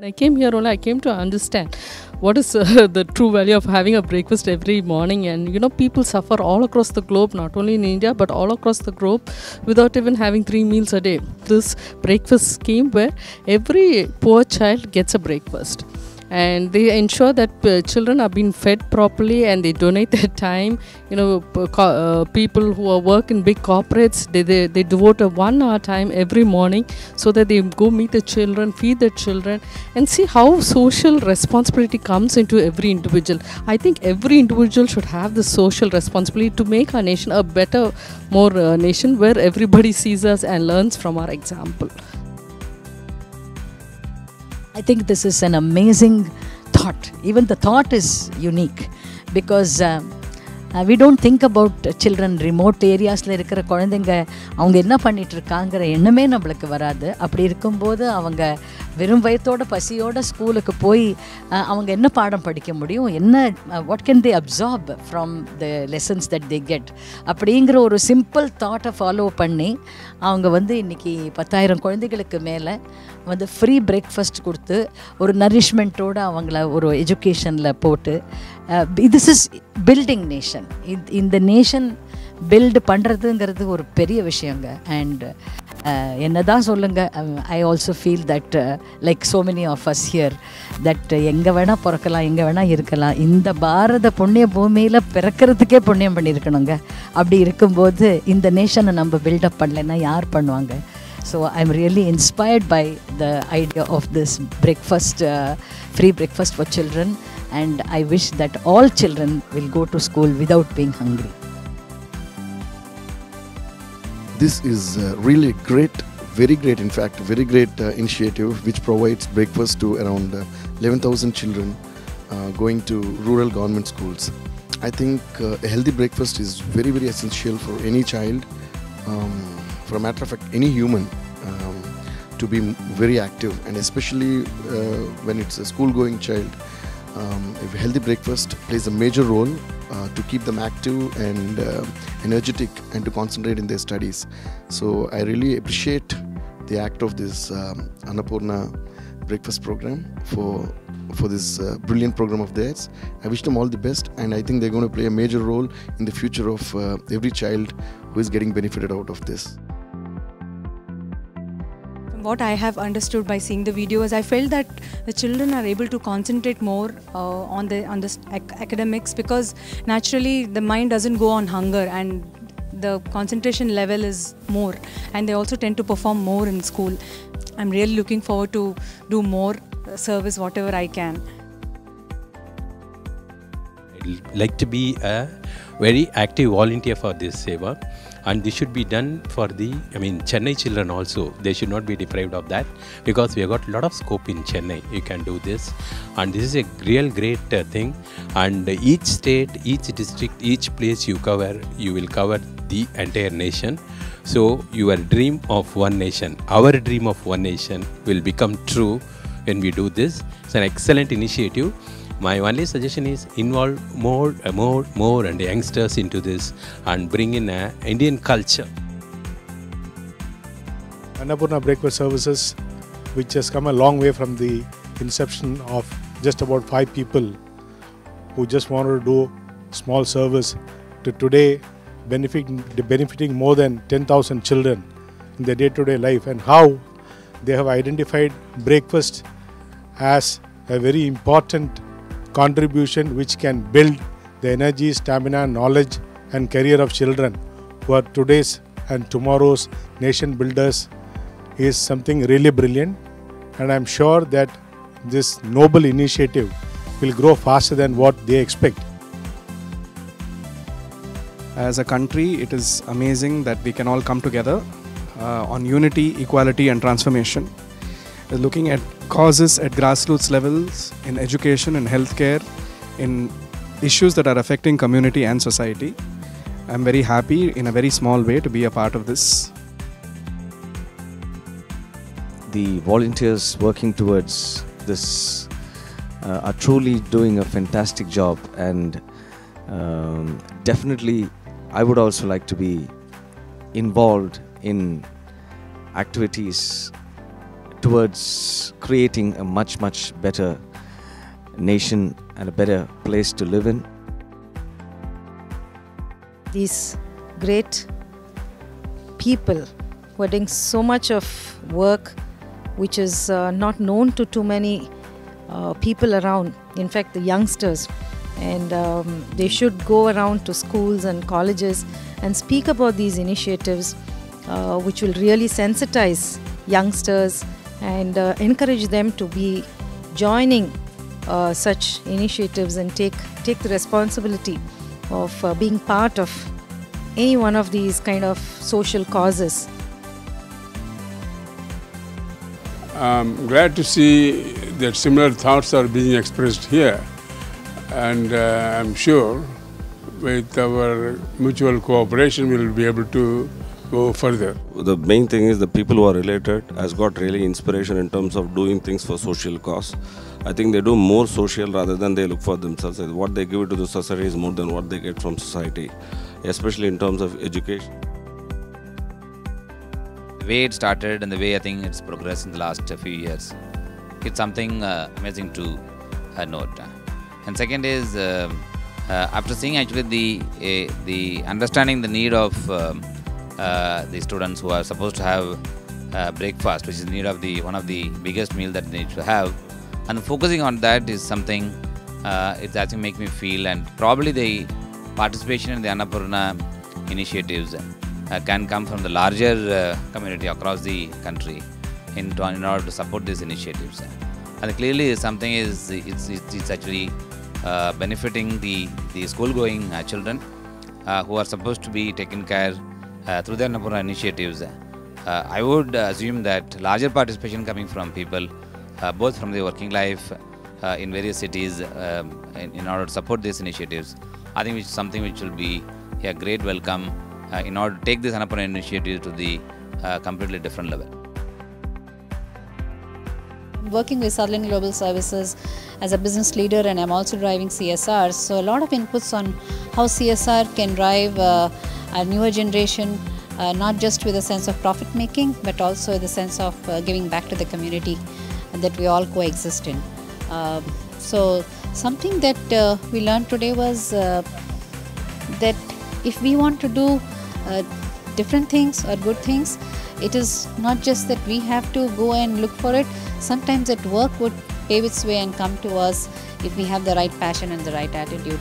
When I came here only, I came to understand what is the true value of having a breakfast every morning. And people suffer all across the globe, not only in India but all across the globe, without even having 3 meals a day. This breakfast scheme where every poor child gets a breakfast, and they ensure that children are being fed properly, and they donate their time. People who work in big corporates, they devote a 1 hour time every morning so that they go meet the children, feed the children, and see how social responsibility comes into every individual. I think every individual should have the social responsibility to make our nation a better, more nation where everybody sees us and learns from our example. I think this is an amazing thought. Even the thought is unique because we don't think about children remote areas la irukra குழந்தைங்க அவங்க என்ன பண்ணிட்டு இருக்காங்கற எண்ணமே நமக்கு வராது. அப்படி இருக்கும்போது அவங்க வெறும் வயித்தோட பசியோட ஸ்கூலுக்கு போய் அவங்க என்ன பாடம் படிக்க முடியும், என்ன what can they absorb from the lessons that they get அப்படிங்கிற ஒரு சிம்பிள் தாட்டை ஃபாலோ பண்ணி அவங்க இன்னைக்கு 10,000 குழந்தைகளுக்கு மேலே ஃப்ரீ பிரேக்ஃபாஸ்ட் கொடுத்து ஒரு நரிஷ்மெண்ட்டோட அவங்கள ஒரு எஜுகேஷனில் போட்டு this is building nation. இந்த நேஷன் பில்டு பண்ணுறதுங்கிறது ஒரு பெரிய விஷயங்க. அண்ட் என்னதான் சொல்லுங்க, I also feel that like so many of us here that எங்கே வேணால் பிறக்கலாம், எங்கே வேணால் இருக்கலாம். இந்த பாரத புண்ணிய பூமியில் பிறக்கிறதுக்கே புண்ணியம் பண்ணியிருக்கணுங்க. அப்படி இருக்கும்போது இந்த நேஷனை நம்ம பில்டப் பண்ணலைன்னா யார் பண்ணுவாங்க? So I'm really inspired by the idea of this breakfast, free breakfast for children, and I wish that all children will go to school without being hungry. This is really great, very great, in fact, very great initiative which provides breakfast to around 11,000 children going to rural government schools. I think a healthy breakfast is very, very essential for any child. For a matter of fact, any human to be very active, and especially when it's a school-going child, a healthy breakfast plays a major role to keep them active and energetic and to concentrate in their studies. So I really appreciate the act of this Annapoorna breakfast program for this brilliant program of theirs. I wish them all the best, and I think they're going to play a major role in the future of every child who is getting benefited out of this. What I have understood by seeing the video is I felt that the children are able to concentrate more on the academics, because naturally the mind doesn't go on hunger and the concentration level is more, and they also tend to perform more in school. I'm really looking forward to do more service whatever I can. I'd like to be a very active volunteer for this seva, and this should be done for Chennai children also. They should not be deprived of that, because we have got a lot of scope in Chennai. You can do this, and this is a real great thing. And each state, each district, each place you cover, you will cover the entire nation. So your dream of one nation, our dream of one nation will become true when we do this. It's an excellent initiative. My only suggestion is involve more and youngsters into this and bring in Indian culture. Annapoorna Breakfast Services, which has come a long way from the inception of just about 5 people who just wanted to do small service, to today benefiting more than 10,000 children in their day-to-day life, and how they have identified breakfast as a very important contribution which can build the energy, stamina, knowledge and career of children who are today's and tomorrow's nation builders is something really brilliant, and I'm sure that this noble initiative will grow faster than what they expect. As a country, it is amazing that we can all come together on unity, equality and transformation. Looking at causes at grassroots levels, in education and healthcare, in issues that are affecting community and society. I'm very happy in a very small way to be a part of this. The volunteers working towards this are truly doing a fantastic job, and definitely I would also like to be involved in activities towards creating a much, much better nation and a better place to live in. These great people who are doing so much of work which is not known to too many people around, in fact the youngsters, and they should go around to schools and colleges and speak about these initiatives which will really sensitize youngsters and encourage them to be joining such initiatives and take the responsibility of being part of any one of these kind of social causes. I'm glad to see that similar thoughts are being expressed here, and I'm sure with our mutual cooperation we will be able to go further. The main thing is the people who are related has got really inspiration in terms of doing things for social cause. I think they do more social rather than they look for themselves. What they give to the society is more than what they get from society, especially in terms of education. The way it started and the way I think it's progressed in the last few years, it's something amazing to note. And second is, after seeing actually the understanding the need of the students who are supposed to have breakfast, which is the need of one of the biggest meal that they need to have, and focusing on that is something it's actually make me feel, and probably the participation in the Annapoorna initiatives can come from the larger community across the country in order to support these initiatives. And clearly something is it's actually benefiting the school-going children who are supposed to be taken care through the Annapoorna initiatives. I would assume that larger participation coming from people both from the working life in various cities in order to support these initiatives. I think it's something which will be a great welcome in order to take this Annapoorna initiative to the completely different level. Working with Sutherland Global Services as a business leader, and I'm also driving CSR, so a lot of inputs on how CSR can drive a newer generation, not just with a sense of profit making, but also the sense of giving back to the community that we all coexist in. So something that we learned today was that if we want to do different things or good things, it is not just that we have to go and look for it. Sometimes that work would pave its way and come to us if we have the right passion and the right attitude.